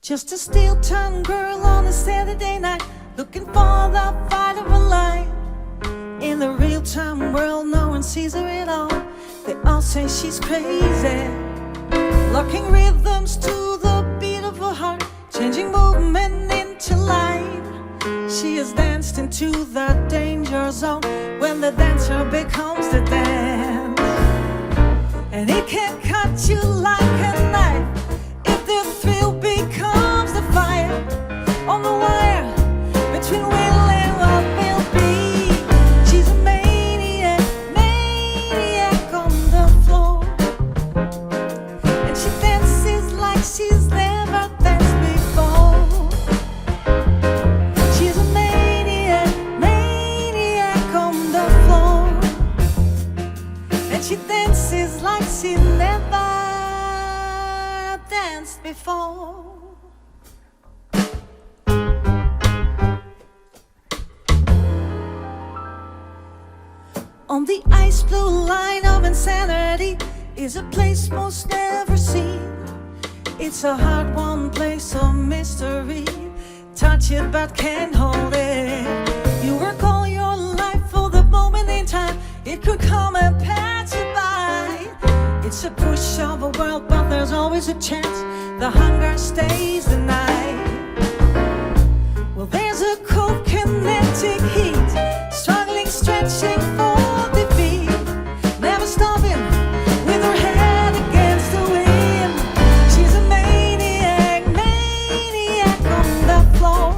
Just a steel-tongued girl on a Saturday night, looking for the fight of her life. In the real-time world, no one sees her at all. They all say she's crazy, locking rhythms to the beat of her heart, changing movement into life. She has danced into the danger zone when the dancer becomes the dance. And it can cut you like a knife if the thrill becomes the fire on the wire between will and what will be. She's a maniac, maniac on the floor, and she dances like she's never danced before. She's a maniac, maniac on the floor, and she dances like she's never danced before. On the ice blue line of insanity is a place most never seen. It's a hard-won place of mystery. Touch it but can't hold it. You work all your life for the moment in time. It could come and pass you by. It's a push of a world, but there's always a chance the hunger stays the night. Well, there's a cold kinetic heat, struggling, stretching for defeat, never stopping with her head against the wind. She's a maniac, maniac on the floor,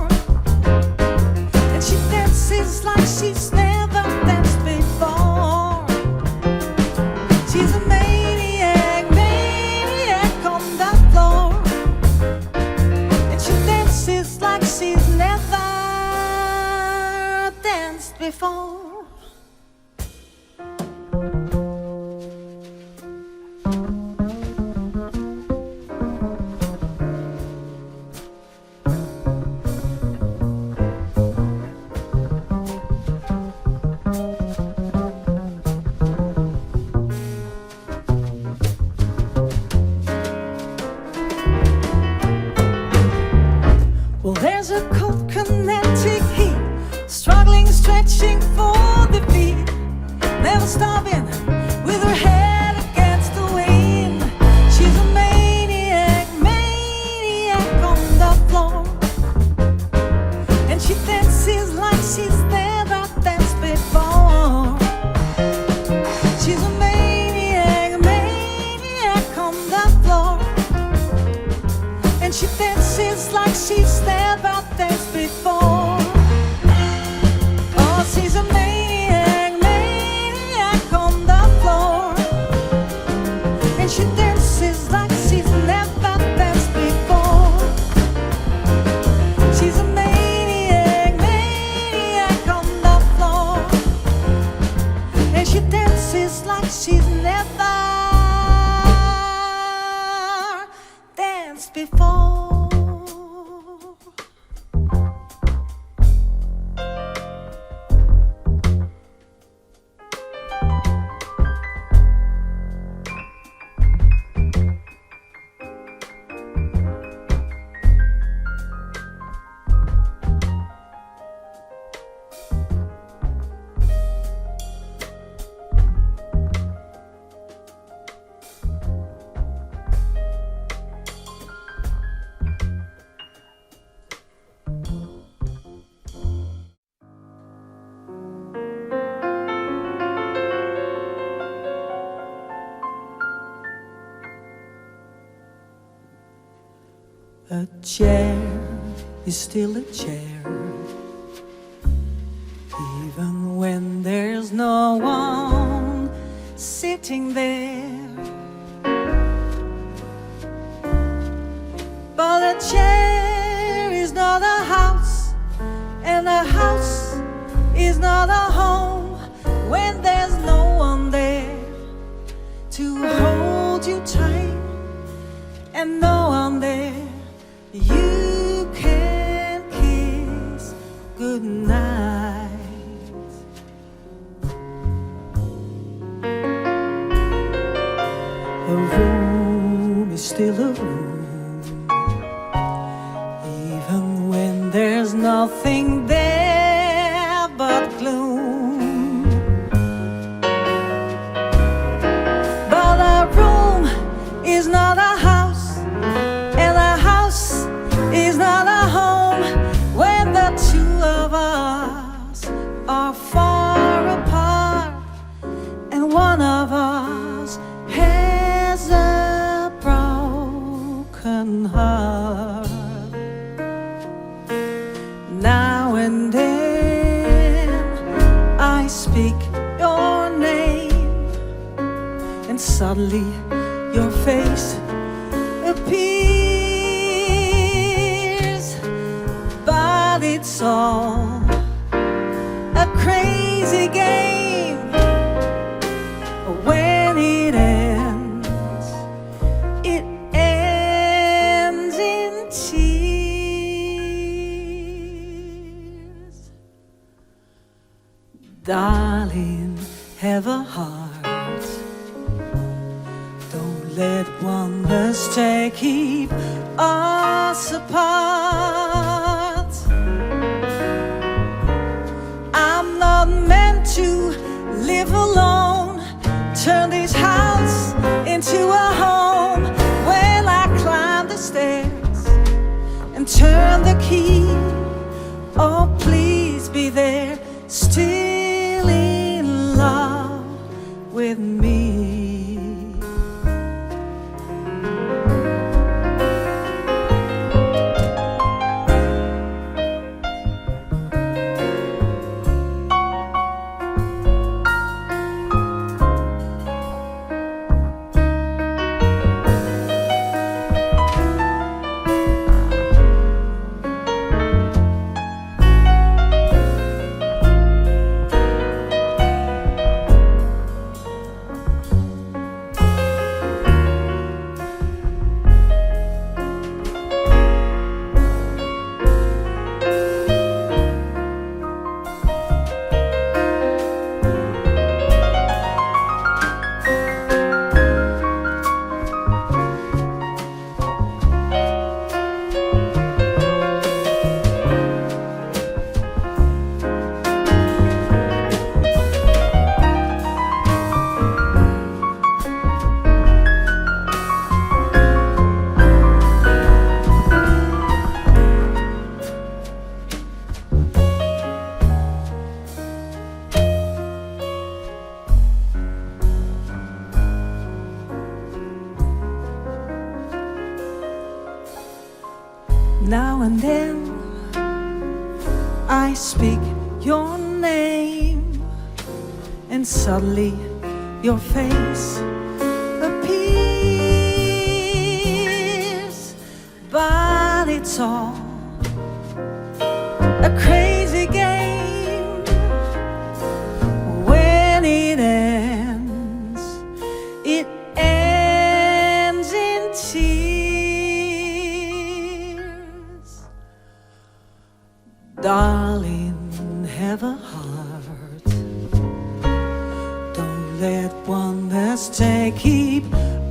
and she dances like she's never danced before. She's a maniac, maniac on the floor, and she dances like she's never danced before. Well, there's a cold kinetic heat, struggling, stretching for the beat, never stopping with her head against the wind. She's a maniac, maniac on the floor, and she dances like she's never danced before. She's a maniac, maniac on the floor, and she dances like she's never danced before. Oh, she's a maniac, maniac on the floor, and she dances like she's never danced before. She's a maniac, maniac on the floor, and she dances like she's never danced before. A chair is still a chair, even when there's no one sitting there. But a chair is not a house, and a house is not a home when there's no one there to hold you tight, and no one there you can kiss goodnight. A room is still a room, nothing there but gloom. But a room is not a house, and a house is not a home when the two of us are far apart, and one of us has a broken heart. Now and then I speak your name, and suddenly your face appears. But it's all a crazy game. When it ends, it ends in tears. Darling, have a heart. Don't let one mistake keep us apart. I'm not meant to live alone. Turn this house into a home. When I climb the stairs and turn the key, oh please be there, still in love with me. Now and then I speak your name, and suddenly your face appears. But it's all a crazy game. When it ends, it ends in tears. Darling, have a heart. Don't let one mistake keep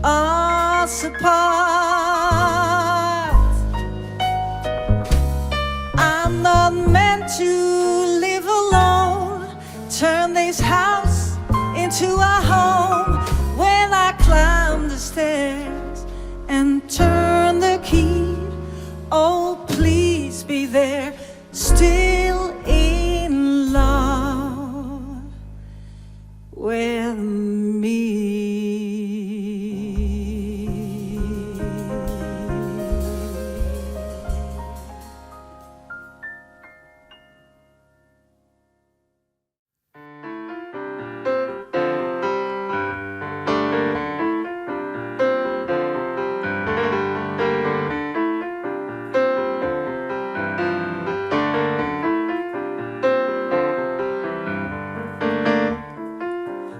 us apart. I'm not meant to live alone. Turn this house into a home. When I climb the stairs and turn the key, oh please be there, still in love with me.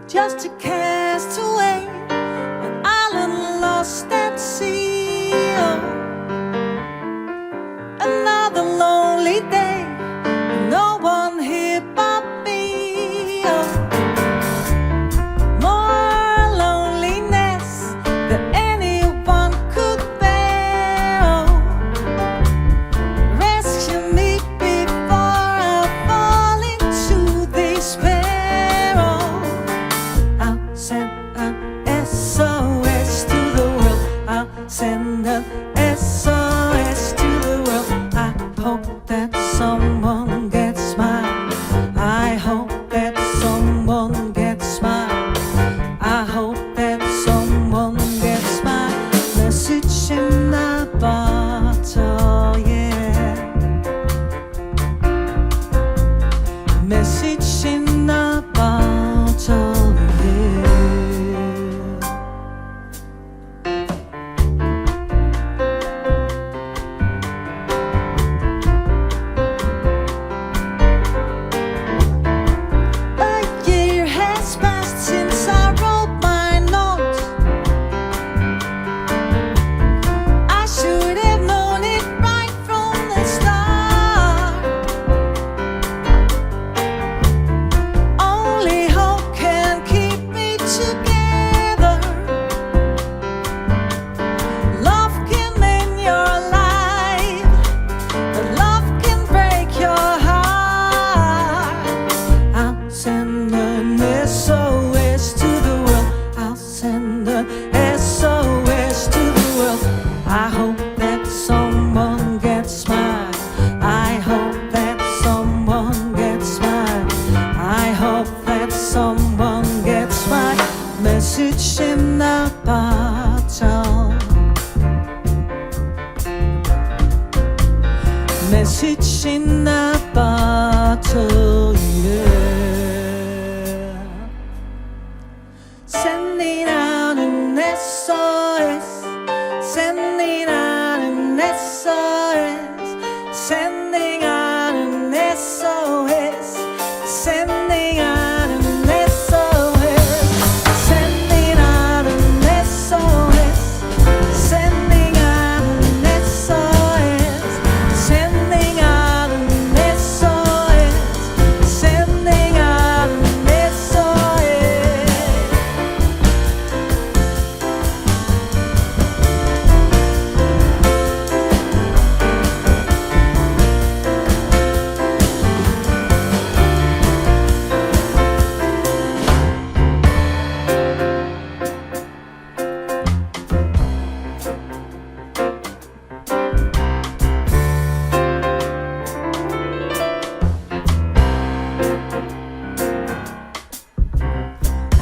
Just a castaway, an island lost at sea. Oh, another lonely day, no one here but me. Oh, more loneliness than anyone could bear. Oh, rescue me before message in a bottle, yeah. Sending out an SOS, sending out an SOS, sending out an SOS, sending out an SOS, sending out an SOS, sending out an SOS, sending out an SOS, sending out an SOS.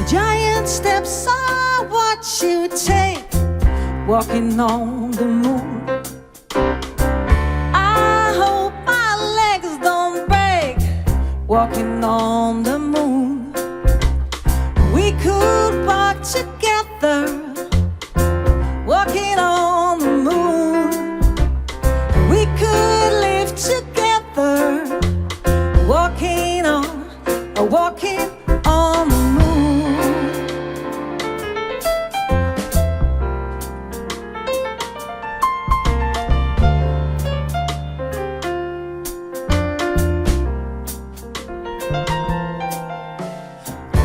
Giant steps are what you take, walking on the moon. I hope my legs don't break, walking on the moon. We could walk together, walking on the moon. We could live together, walking on the moon.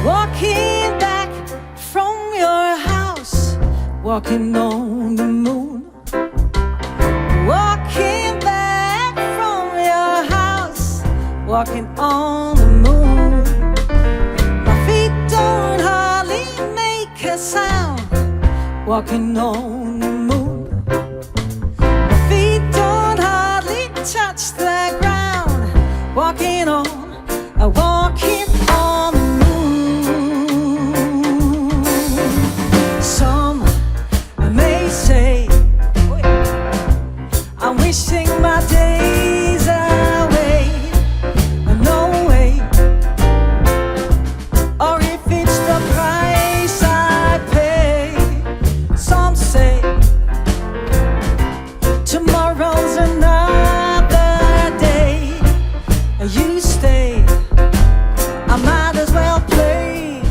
Walking back from your house, walking on the moon. Walking back from your house, walking on the moon. My feet don't hardly make a sound, walking on the moon. My feet don't hardly touch the ground, walking on the moon. Some may say I'm wishing my days away, no way. Or if it's the price I pay. Some say tomorrow's another day. You stay, I might as well play.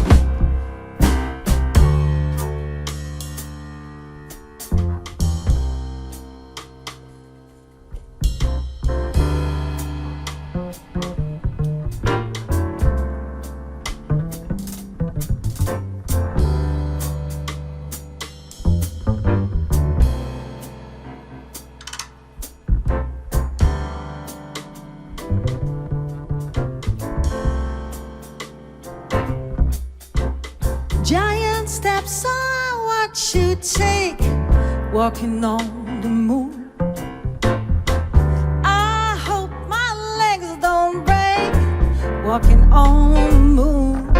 Giant steps are what you take, walking on the moon. I hope my legs don't break, walking on the moon.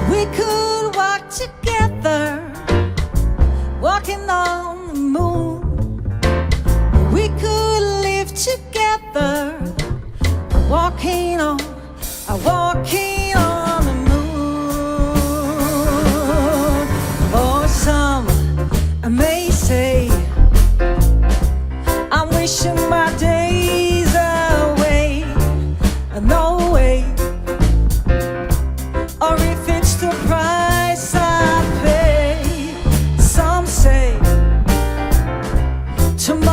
We could walk together, walking on the moon. We could live together, walking on the moon. Or some may say I'm wishing my days away, no way. Or if it's the price I pay. Some say tomorrow